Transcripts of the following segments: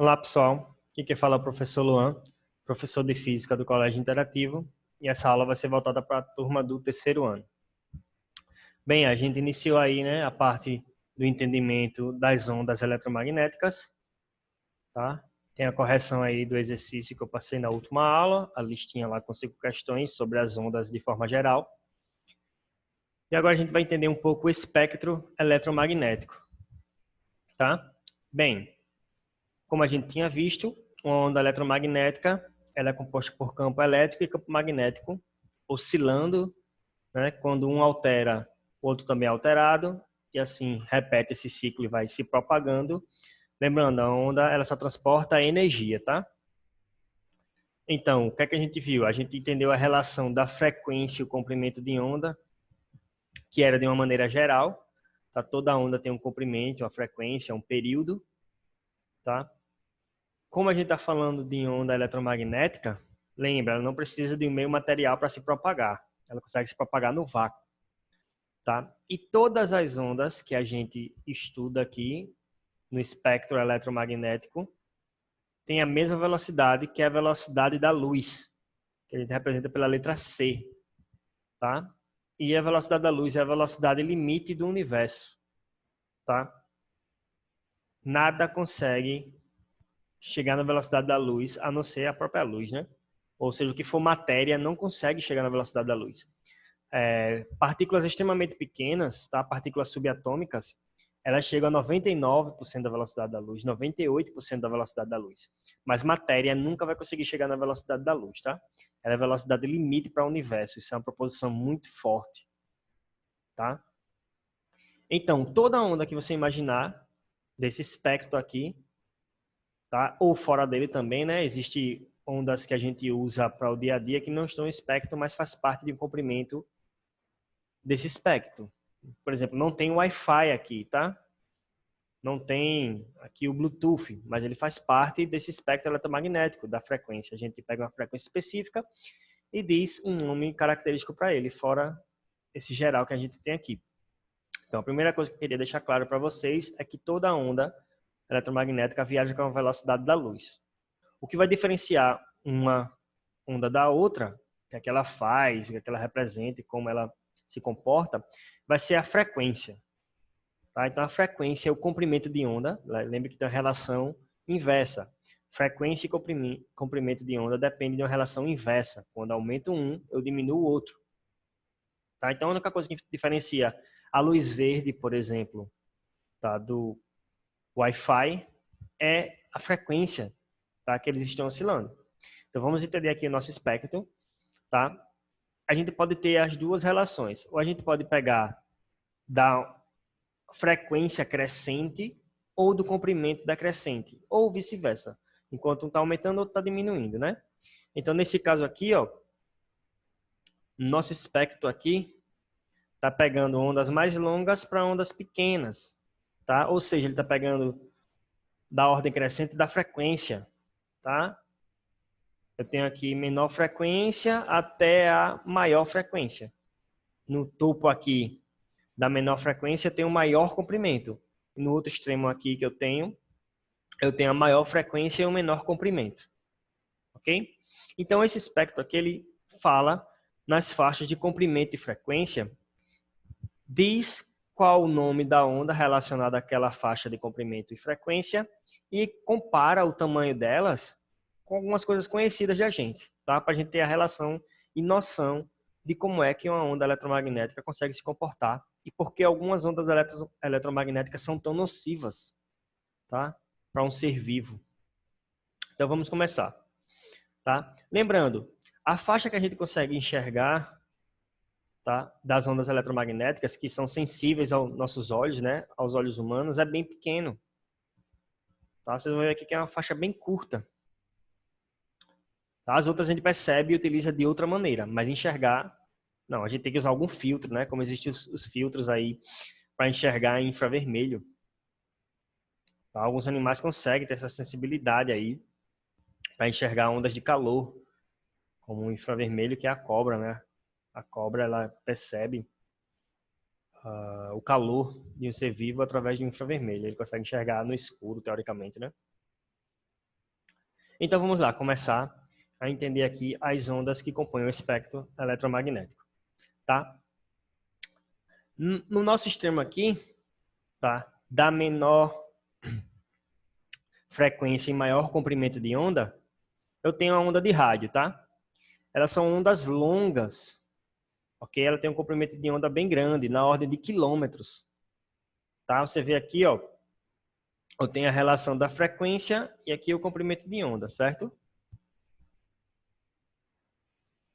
Olá, pessoal. Aqui quem fala é o professor Luan, professor de Física do Colégio Interativo, e essa aula vai ser voltada para a turma do terceiro ano. Bem, a gente iniciou aí, né, a parte do entendimento das ondas eletromagnéticas, tá? Tem a correção aí do exercício que eu passei na última aula, a listinha lá com 5 questões sobre as ondas de forma geral. E agora a gente vai entender um pouco o espectro eletromagnético, tá? Bem, como a gente tinha visto, uma onda eletromagnética ela é composta por campo elétrico e campo magnético oscilando, né? Quando um altera, o outro também é alterado, e assim repete esse ciclo e vai se propagando. Lembrando, a onda ela só transporta energia, tá? Então, o que é que a gente viu? A gente entendeu a relação da frequência e o comprimento de onda, que era de uma maneira geral, tá? Toda onda tem um comprimento, uma frequência, um período, tá? Como a gente está falando de onda eletromagnética, lembra, ela não precisa de um meio material para se propagar. Ela consegue se propagar no vácuo, tá? E todas as ondas que a gente estuda aqui no espectro eletromagnético têm a mesma velocidade, que é a velocidade da luz, que a gente representa pela letra C, tá? E a velocidade da luz é a velocidade limite do universo, tá? Nada consegue chegar na velocidade da luz, a não ser a própria luz, né? Ou seja, o que for matéria não consegue chegar na velocidade da luz. Partículas extremamente pequenas, tá? Partículas subatômicas, elas chegam a 99% da velocidade da luz, 98% da velocidade da luz. Mas matéria nunca vai conseguir chegar na velocidade da luz, tá? Ela é a velocidade limite para o universo. Isso é uma proposição muito forte, tá? Então, toda onda que você imaginar desse espectro aqui, tá? Ou fora dele também, né? Existe ondas que a gente usa para o dia a dia que não estão em espectro, mas faz parte de um comprimento desse espectro. Por exemplo, não tem Wi-Fi aqui, tá? Não tem aqui o Bluetooth, mas ele faz parte desse espectro eletromagnético da frequência. A gente pega uma frequência específica e diz um nome característico para ele, fora esse geral que a gente tem aqui. Então, a primeira coisa que eu queria deixar claro para vocês é que toda onda eletromagnética viaja com a velocidade da luz. O que vai diferenciar uma onda da outra, o que é que ela faz, o que é que ela representa e como ela se comporta, vai ser a frequência. Tá? Então, a frequência é o comprimento de onda. Lembre que tem uma relação inversa. Frequência e comprimento de onda depende de uma relação inversa. Quando aumenta um, eu diminuo o outro. Tá? Então, a única coisa que diferencia a luz verde, por exemplo, tá, do Wi-Fi é a frequência, tá, que eles estão oscilando. Então, vamos entender aqui o nosso espectro. Tá? A gente pode ter as duas relações. Ou a gente pode pegar da frequência crescente ou do comprimento decrescente, ou vice-versa. Enquanto um está aumentando, o outro está diminuindo, né? Então, nesse caso aqui, ó, nosso espectro aqui está pegando ondas mais longas para ondas pequenas, tá? Ou seja, ele está pegando da ordem crescente da frequência, tá? Eu tenho aqui menor frequência até a maior frequência. No topo aqui da menor frequência, eu tenho maior comprimento. No outro extremo aqui que eu tenho a maior frequência e o menor comprimento. Ok? Então, esse espectro aqui, ele fala nas faixas de comprimento e frequência, diz qual o nome da onda relacionada àquela faixa de comprimento e frequência e compara o tamanho delas com algumas coisas conhecidas da gente, tá? Para a gente ter a relação e noção de como é que uma onda eletromagnética consegue se comportar e por que algumas ondas eletromagnéticas são tão nocivas, tá? Para um ser vivo. Então vamos começar, tá? Lembrando, a faixa que a gente consegue enxergar, tá, das ondas eletromagnéticas que são sensíveis aos nossos olhos, né, aos olhos humanos, é bem pequeno. Tá? Vocês vão ver aqui que é uma faixa bem curta. Tá? As outras a gente percebe e utiliza de outra maneira, mas enxergar, não, a gente tem que usar algum filtro, né, como existem os filtros aí para enxergar em infravermelho. Tá? Alguns animais conseguem ter essa sensibilidade aí para enxergar ondas de calor, como o infravermelho, que é a cobra, né? A cobra, ela percebe o calor de um ser vivo através de um infravermelho. Ele consegue enxergar no escuro, teoricamente, né? Então vamos lá, começar a entender aqui as ondas que compõem o espectro eletromagnético, tá? No nosso extremo aqui, tá? Da menor frequência e maior comprimento de onda, eu tenho a onda de rádio, tá? Elas são ondas longas, ok? Ela tem um comprimento de onda bem grande, na ordem de quilômetros, tá? Você vê aqui, ó, eu tenho a relação da frequência e aqui o comprimento de onda, certo?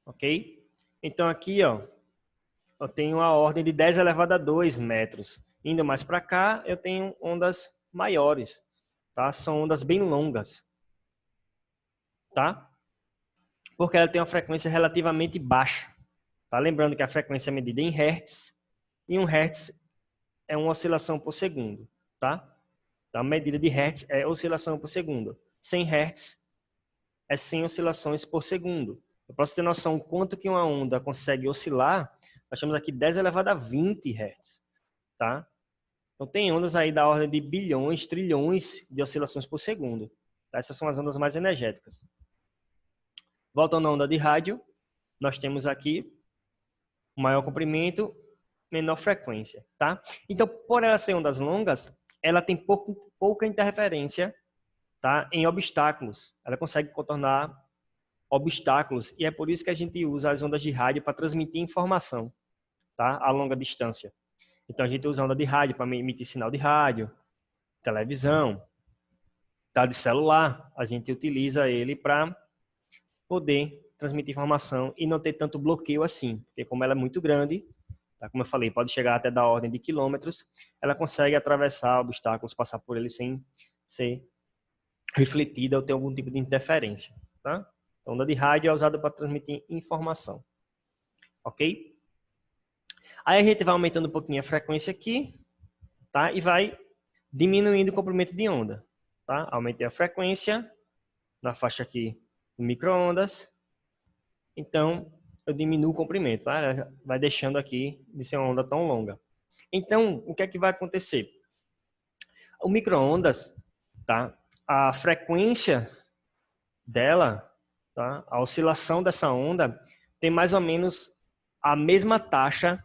Ok? Então aqui, ó, eu tenho a ordem de 10 elevado a 2 metros. Indo mais para cá, eu tenho ondas maiores, tá? São ondas bem longas, tá? Porque ela tem uma frequência relativamente baixa, tá? Lembrando que a frequência é medida em hertz, e 1 hertz é uma oscilação por segundo, tá? Então, a medida de hertz é oscilação por segundo. 100 hertz é 100 oscilações por segundo. Para você ter noção quanto que uma onda consegue oscilar, nós temos aqui 10 elevado a 20 hertz, tá? Então, tem ondas aí da ordem de bilhões, trilhões de oscilações por segundo. Tá? Essas são as ondas mais energéticas. Voltando à onda de rádio, nós temos aqui o maior comprimento, menor frequência, tá? Então, por ela ser ondas longas, ela tem pouca interferência, tá? Em obstáculos. Ela consegue contornar obstáculos e é por isso que a gente usa as ondas de rádio para transmitir informação, tá? A longa distância. Então, a gente usa a onda de rádio para emitir sinal de rádio, televisão, tá? De celular. A gente utiliza ele para poder transmitir informação e não ter tanto bloqueio assim, porque como ela é muito grande, tá? Como eu falei, pode chegar até da ordem de quilômetros, ela consegue atravessar obstáculos, passar por ele sem ser refletida ou ter algum tipo de interferência, tá? A onda de rádio é usada para transmitir informação, ok? Aí a gente vai aumentando um pouquinho a frequência aqui, tá? E vai diminuindo o comprimento de onda, tá? Aumentei a frequência na faixa aqui do micro-ondas, então eu diminuo o comprimento, tá? Ela vai deixando aqui de ser uma onda tão longa. Então, o que é que vai acontecer? O micro-ondas, tá? A frequência dela, tá? A oscilação dessa onda tem mais ou menos a mesma taxa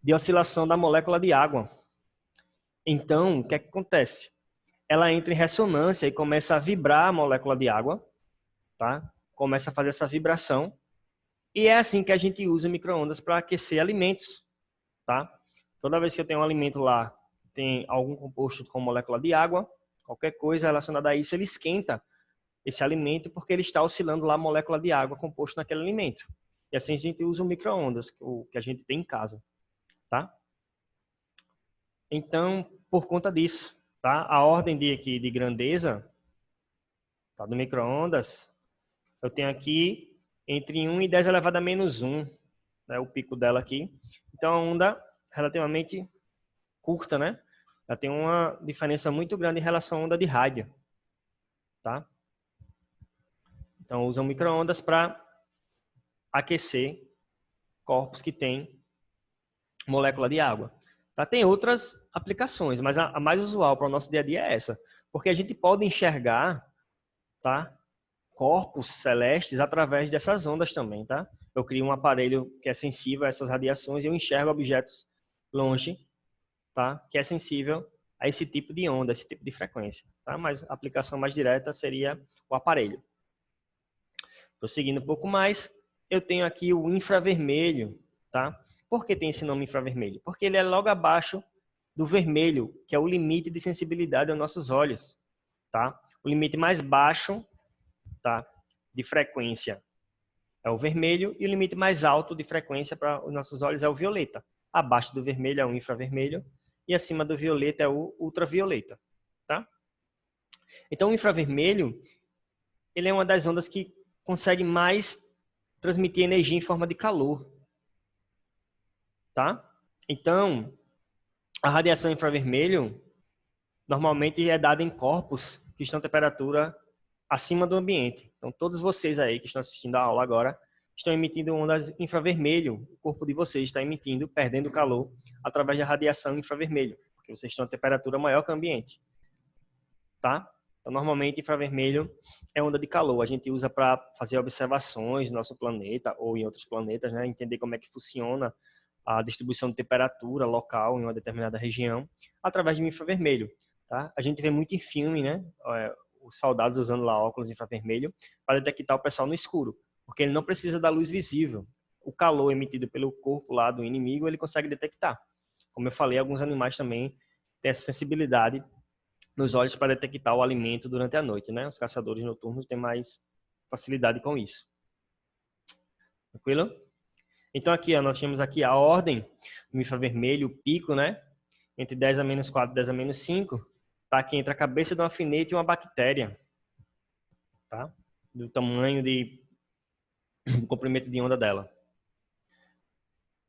de oscilação da molécula de água. Então, o que é que acontece? Ela entra em ressonância e começa a vibrar a molécula de água, tá? Começa a fazer essa vibração. E é assim que a gente usa micro-ondas para aquecer alimentos, tá? Toda vez que eu tenho um alimento lá, tem algum composto com molécula de água, qualquer coisa relacionada a isso, ele esquenta esse alimento porque ele está oscilando lá a molécula de água composto naquele alimento. E assim a gente usa o micro-ondas, o que a gente tem em casa, tá? Então, por conta disso, tá? A ordem de grandeza, tá, do micro-ondas, eu tenho aqui entre 1 e 10 elevado a menos 1, né, o pico dela aqui. Então, a onda relativamente curta, né? Ela tem uma diferença muito grande em relação à onda de rádio, tá? Então, usam micro-ondas para aquecer corpos que têm molécula de água. Tá? Tem outras aplicações, mas a mais usual para o nosso dia a dia é essa. Porque a gente pode enxergar, tá, corpos celestes através dessas ondas também, tá? Eu crio um aparelho que é sensível a essas radiações e eu enxergo objetos longe, tá? Que é sensível a esse tipo de onda, esse tipo de frequência, tá? Mas a aplicação mais direta seria o aparelho. Prosseguindo um pouco mais, eu tenho aqui o infravermelho, tá? Por que tem esse nome infravermelho? Porque ele é logo abaixo do vermelho, que é o limite de sensibilidade aos nossos olhos, tá? O limite mais baixo, tá, de frequência é o vermelho e o limite mais alto de frequência para os nossos olhos é o violeta. Abaixo do vermelho é o infravermelho e acima do violeta é o ultravioleta, tá? Então o infravermelho, ele é uma das ondas que consegue mais transmitir energia em forma de calor, tá? Então, a radiação infravermelho normalmente é dada em corpos que estão a temperatura acima do ambiente. Então, todos vocês aí que estão assistindo a aula agora estão emitindo ondas infravermelho. O corpo de vocês está emitindo, perdendo calor através da radiação infravermelho, porque vocês estão a temperatura maior que o ambiente, tá? Então, normalmente, infravermelho é onda de calor. A gente usa para fazer observações no nosso planeta ou em outros planetas, né? Entender como é que funciona a distribuição de temperatura local em uma determinada região através de infravermelho, tá? A gente vê muito em filme, né? Os soldados usando lá óculos infravermelho para detectar o pessoal no escuro, porque ele não precisa da luz visível. O calor emitido pelo corpo lá do inimigo, ele consegue detectar. Como eu falei, alguns animais também têm essa sensibilidade nos olhos para detectar o alimento durante a noite, né? Os caçadores noturnos têm mais facilidade com isso. Tranquilo? Então aqui, ó, nós temos aqui a ordem do infravermelho, o pico, né? Entre 10 a menos 4 e 10 a menos 5, tá aqui entre a cabeça de um alfinete e uma bactéria, tá? Do tamanho do comprimento de onda dela.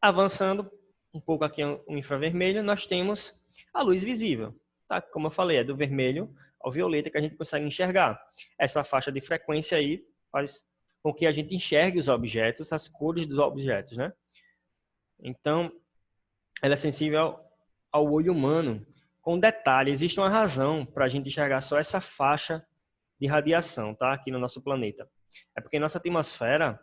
Avançando um pouco aqui o infravermelho, nós temos a luz visível, tá? Como eu falei, é do vermelho ao violeta que a gente consegue enxergar. Essa faixa de frequência aí faz com que a gente enxergue os objetos, as cores dos objetos, né? Então, ela é sensível ao olho humano. Com detalhe, existe uma razão para a gente enxergar só essa faixa de radiação, tá? Aqui no nosso planeta. É porque nossa atmosfera,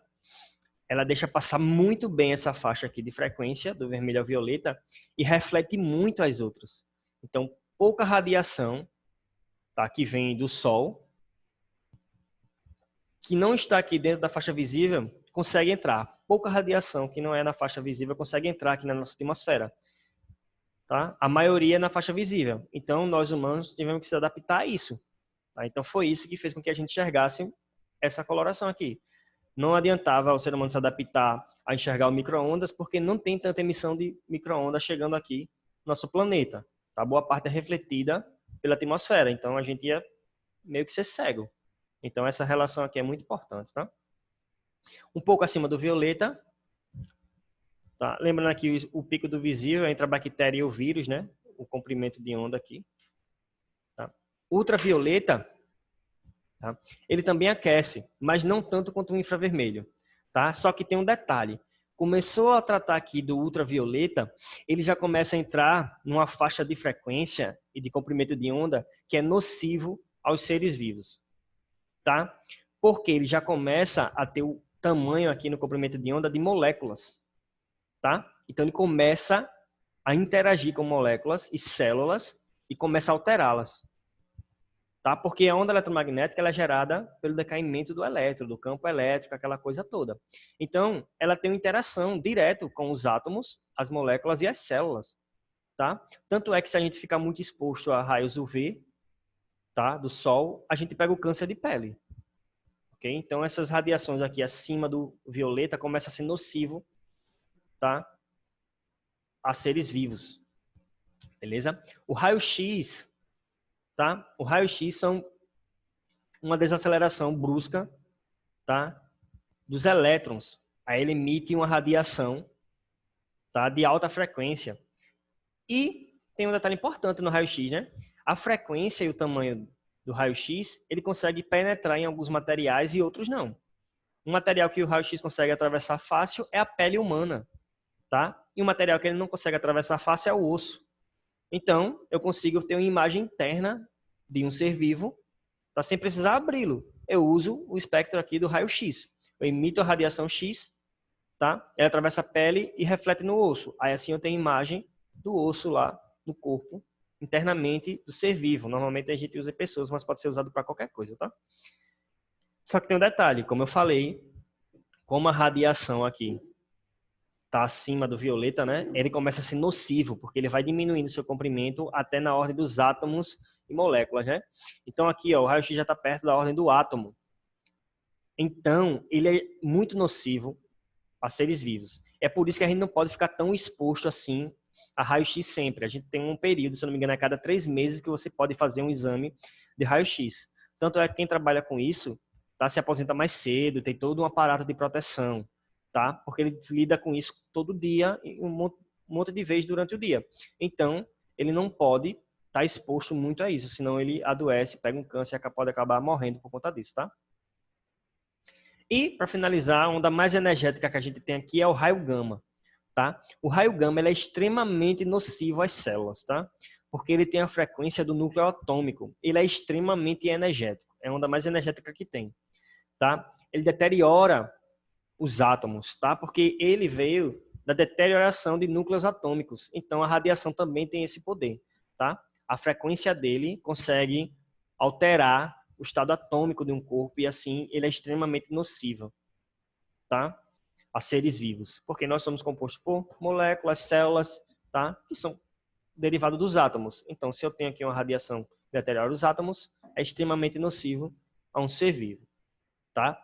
ela deixa passar muito bem essa faixa aqui de frequência, do vermelho ao violeta, e reflete muito as outras. Então, pouca radiação, tá? Que vem do Sol, que não está aqui dentro da faixa visível, consegue entrar. Pouca radiação que não é na faixa visível consegue entrar aqui na nossa atmosfera. Tá? A maioria é na faixa visível. Então, nós humanos tivemos que se adaptar a isso. Tá? Então, foi isso que fez com que a gente enxergasse essa coloração aqui. Não adiantava o ser humano se adaptar a enxergar o micro-ondas, porque não tem tanta emissão de micro-ondas chegando aqui no nosso planeta. Tá? Boa parte é refletida pela atmosfera. Então, a gente ia meio que ser cego. Então, essa relação aqui é muito importante. Tá? Um pouco acima do violeta. Tá? Lembrando aqui o pico do visível entre a bactéria e o vírus, né? O comprimento de onda aqui. Tá? Ultravioleta, tá? Ele também aquece, mas não tanto quanto o infravermelho. Tá? Só que tem um detalhe. Começou a tratar aqui do ultravioleta, ele já começa a entrar numa faixa de frequência e de comprimento de onda que é nocivo aos seres vivos. Tá? Porque ele já começa a ter o tamanho aqui no comprimento de onda de moléculas. Tá? Então, ele começa a interagir com moléculas e células e começa a alterá-las. Tá? Porque a onda eletromagnética ela é gerada pelo decaimento do elétron, do campo elétrico, aquela coisa toda. Então, ela tem uma interação direta com os átomos, as moléculas e as células. Tá? Tanto é que se a gente ficar muito exposto a raios UV, tá? Do Sol, a gente pega o câncer de pele. Okay? Então, essas radiações aqui acima do violeta começam a ser nocivo, tá? A seres vivos. Beleza? O raio-x, tá? O raio-x são uma desaceleração brusca, tá? Dos elétrons. Aí ele emite uma radiação, tá? De alta frequência. E tem um detalhe importante no raio-x, né? A frequência e o tamanho do raio-x, ele consegue penetrar em alguns materiais e outros não. Um material que o raio-x consegue atravessar fácil é a pele humana, tá? E um material que ele não consegue atravessar fácil é o osso. Então, eu consigo ter uma imagem interna de um ser vivo, tá? Sem precisar abri-lo. Eu uso o espectro aqui do raio-x. Eu emito a radiação X, tá? Ela atravessa a pele e reflete no osso. Aí assim eu tenho imagem do osso lá no corpo, internamente do ser vivo. Normalmente a gente usa pessoas, mas pode ser usado para qualquer coisa, tá? Só que tem um detalhe, como eu falei, como a radiação aqui está acima do violeta, né? Ele começa a ser nocivo, porque ele vai diminuindo seu comprimento até na ordem dos átomos e moléculas, né? Então aqui, ó, o raio-x já está perto da ordem do átomo. Então, ele é muito nocivo a seres vivos. É por isso que a gente não pode ficar tão exposto assim a raio-x sempre. A gente tem um período, se eu não me engano, a cada 3 meses que você pode fazer um exame de raio-x. Tanto é que quem trabalha com isso, tá, se aposenta mais cedo, tem todo um aparato de proteção, tá? Porque ele lida com isso todo dia, um monte de vezes durante o dia. Então, ele não pode estar exposto muito a isso, senão ele adoece, pega um câncer e pode acabar morrendo por conta disso, tá? E, para finalizar, a onda mais energética que a gente tem aqui é o raio gama, tá? O raio gama ele é extremamente nocivo às células, tá? porque ele tem a frequência do núcleo atômico. Ele é extremamente energético. É a onda mais energética que tem, tá? Ele deteriora os átomos, tá? Porque ele veio da deterioração de núcleos atômicos. Então, a radiação também tem esse poder, tá? A frequência dele consegue alterar o estado atômico de um corpo e, assim, ele é extremamente nocivo, tá? A seres vivos. Porque nós somos compostos por moléculas, células, tá? Que são derivados dos átomos. Então, se eu tenho aqui uma radiação que deteriora os átomos, é extremamente nocivo a um ser vivo, tá?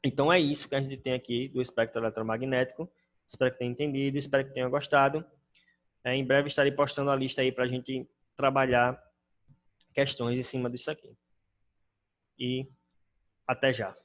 Então é isso que a gente tem aqui do espectro eletromagnético. Espero que tenha entendido, espero que tenha gostado. Em breve estarei postando a lista aí para a gente trabalhar questões em cima disso aqui. E até já.